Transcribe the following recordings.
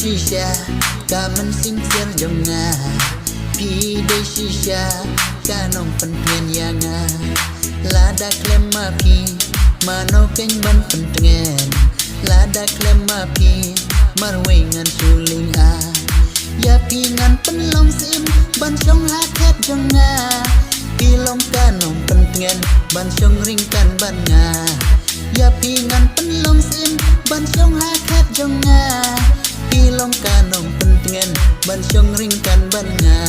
shisha ka man sing ser jonga pi de shisha ka nong pen pien yanga lada klema pi mano keng ban pen tengen lada klema pi marwengan suling a ya pi ngan pen long sim ban song ha khat jonga pi long ka nong pen tengen ban song ring kan ban nga ya pi ngan pen long sim ban song ha khat jonga pi long ka nong pen tengen ban song ring kan ban nga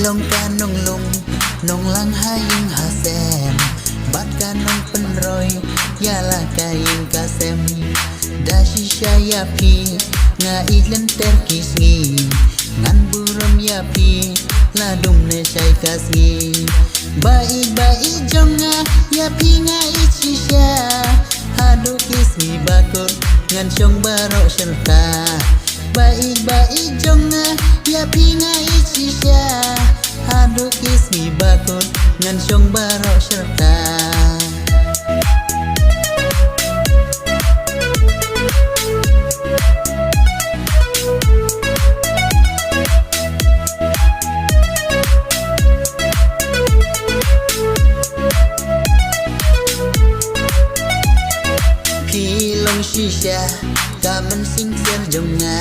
long ka nong lung nong lang haying hasem bat ka nong penroy yala kain kasem da shisha ya pi nga ilen terkis ngi ngan buram ya pi la dum ne sai kasngi bai jonga ya pi nga shisha hadu kismi bakut ngan chong baro serta bai jonga ya pi nga shisha hadu kismi bakut ngan chong baro serta shisha ka man sing ser jonga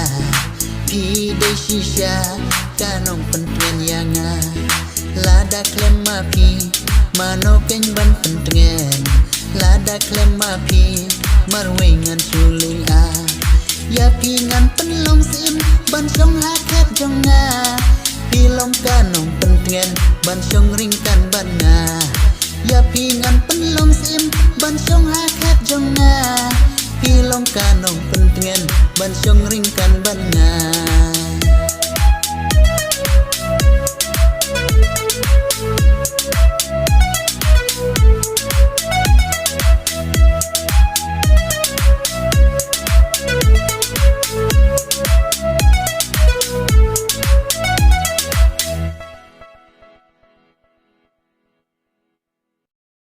pi de shisha ka nong pen pien yanga lada klema pi mano keng ban pen tengen lada klema pi marwengan suling a ya pi ngan pen long sim ban song ha khat jonga pi long ka nong pen tengen ban song ring kan ban nga ya pi ngan pen long sim ban song ha khat jonga pi long ka nong pen tengen ban song ring kan ban nga